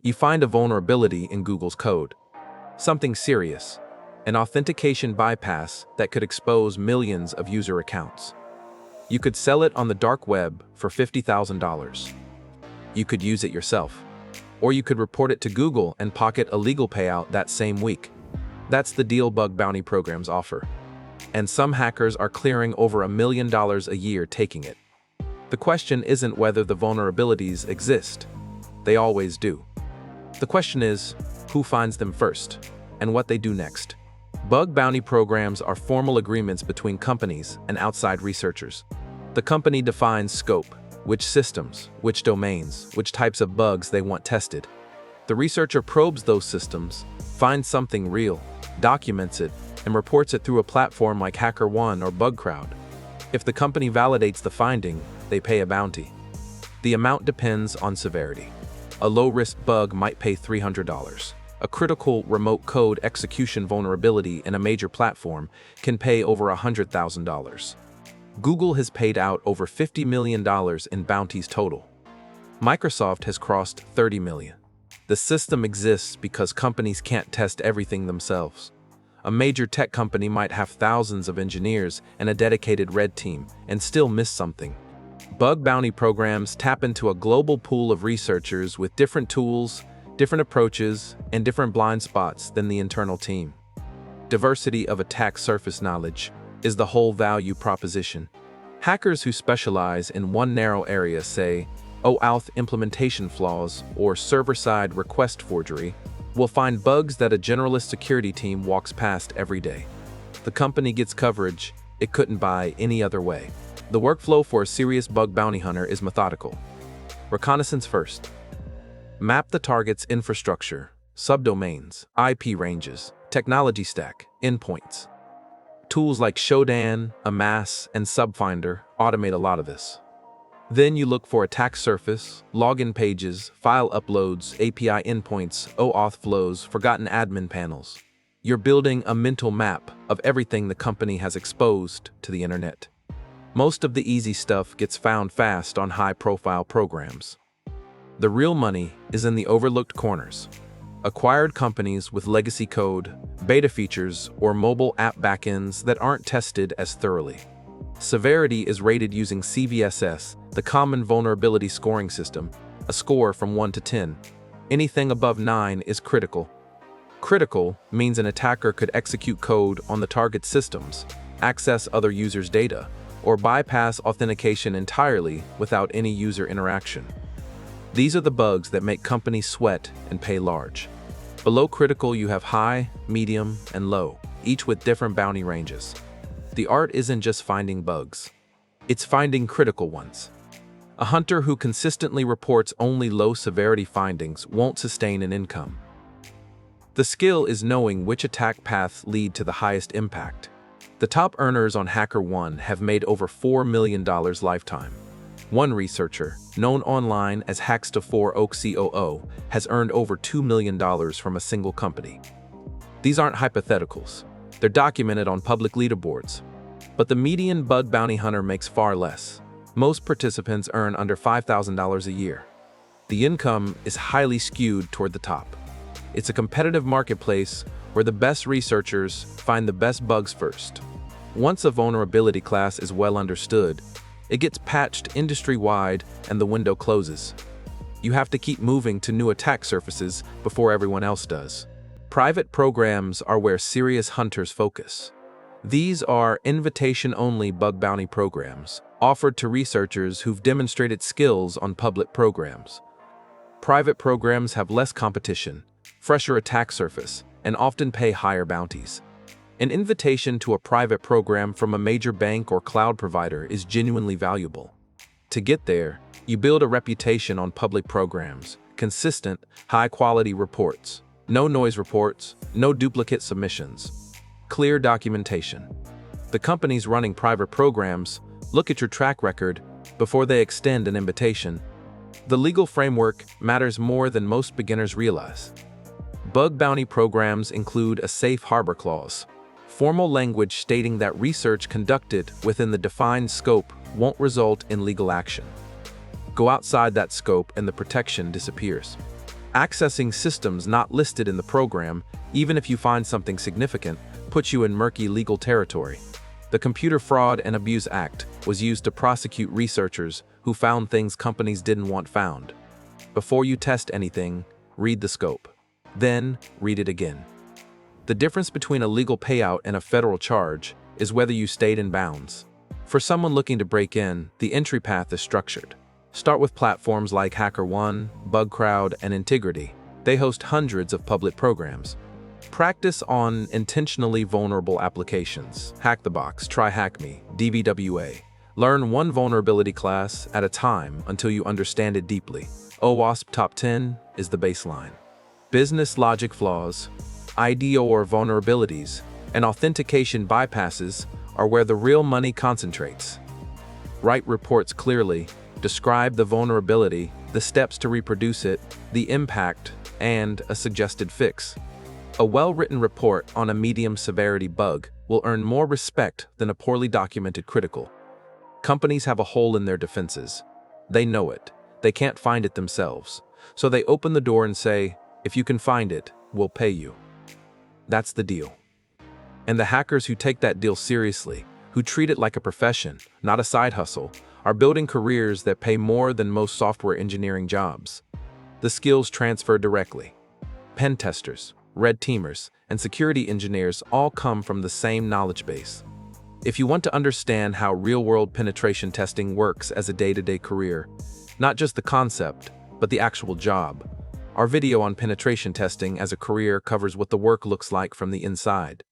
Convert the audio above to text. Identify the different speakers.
Speaker 1: You find a vulnerability in Google's code. Something serious, an authentication bypass that could expose millions of user accounts. You could sell it on the dark web for $50,000. You could use it yourself. Or you could report it to Google and pocket a legal payout that same week. That's the deal bug bounty programs offer. And some hackers are clearing over $1 million a year taking it. The question isn't whether the vulnerabilities exist. They always do. The question is, who finds them first, and what they do next. Bug bounty programs are formal agreements between companies and outside researchers. The company defines scope, which systems, which domains, which types of bugs they want tested. The researcher probes those systems, finds something real, documents it, and reports it through a platform like HackerOne or BugCrowd. If the company validates the finding, they pay a bounty. The amount depends on severity. A low-risk bug might pay $300. A critical remote code execution vulnerability in a major platform can pay over $100,000. Google has paid out over $50 million in bounties total. Microsoft has crossed $30 million. The system exists because companies can't test everything themselves. A major tech company might have thousands of engineers and a dedicated red team and still miss something. Bug bounty programs tap into a global pool of researchers with different tools, different approaches, and different blind spots than the internal team. Diversity of attack surface knowledge is the whole value proposition. Hackers who specialize in one narrow area, say, OAuth implementation flaws or server-side request forgery, will find bugs that a generalist security team walks past every day. The company gets coverage it couldn't buy any other way. The workflow for a serious bug bounty hunter is methodical. Reconnaissance first. Map the target's infrastructure, subdomains, IP ranges, technology stack, endpoints. Tools like Shodan, Amass, and Subfinder automate a lot of this. Then you look for attack surface, login pages, file uploads, API endpoints, OAuth flows, forgotten admin panels. You're building a mental map of everything the company has exposed to the internet. Most of the easy stuff gets found fast on high-profile programs. The real money is in the overlooked corners. Acquired companies with legacy code, beta features, or mobile app backends that aren't tested as thoroughly. Severity is rated using CVSS, the Common Vulnerability Scoring System, a score from 1 to 10. Anything above 9 is critical. Critical means an attacker could execute code on the target systems, access other users' data, or bypass authentication entirely without any user interaction. These are the bugs that make companies sweat and pay large. Below critical, you have high, medium, and low, each with different bounty ranges. The art isn't just finding bugs. It's finding critical ones. A hunter who consistently reports only low-severity findings won't sustain an income. The skill is knowing which attack paths lead to the highest impact. The top earners on HackerOne have made over $4 million lifetime. One researcher, known online as Hacksta4OCOO, has earned over $2 million from a single company. These aren't hypotheticals. They're documented on public leaderboards. But the median bug bounty hunter makes far less. Most participants earn under $5,000 a year. The income is highly skewed toward the top. It's a competitive marketplace where the best researchers find the best bugs first. Once a vulnerability class is well understood, it gets patched industry-wide and the window closes. You have to keep moving to new attack surfaces before everyone else does. Private programs are where serious hunters focus. These are invitation-only bug bounty programs, offered to researchers who've demonstrated skills on public programs. Private programs have less competition, fresher attack surface, and often pay higher bounties. An invitation to a private program from a major bank or cloud provider is genuinely valuable. To get there, you build a reputation on public programs, consistent, high-quality reports, no noise reports, no duplicate submissions, clear documentation. The companies running private programs look at your track record before they extend an invitation. The legal framework matters more than most beginners realize. Bug bounty programs include a safe harbor clause, formal language stating that research conducted within the defined scope won't result in legal action. Go outside that scope and the protection disappears. Accessing systems not listed in the program, even if you find something significant, puts you in murky legal territory. The Computer Fraud and Abuse Act was used to prosecute researchers who found things companies didn't want found. Before you test anything, read the scope. Then, read it again. The difference between a legal payout and a federal charge is whether you stayed in bounds. For someone looking to break in, the entry path is structured. Start with platforms like HackerOne, BugCrowd, and Integrity. They host hundreds of public programs. Practice on intentionally vulnerable applications. Hack the Box, Try Hack Me, DVWA. Learn one vulnerability class at a time until you understand it deeply. OWASP Top 10 is the baseline. Business logic flaws, IDO or vulnerabilities, and authentication bypasses are where the real money concentrates. Write reports clearly, describe the vulnerability, the steps to reproduce it, the impact, and a suggested fix. A well-written report on a medium-severity bug will earn more respect than a poorly documented critical. Companies have a hole in their defenses. They know it. They can't find it themselves. So they open the door and say, if you can find it, we'll pay you. That's the deal. And the hackers who take that deal seriously, who treat it like a profession, not a side hustle, are building careers that pay more than most software engineering jobs. The skills transfer directly. Pen testers, red teamers, and security engineers all come from the same knowledge base. If you want to understand how real-world penetration testing works as a day-to-day career, not just the concept, but the actual job, our video on penetration testing as a career covers what the work looks like from the inside.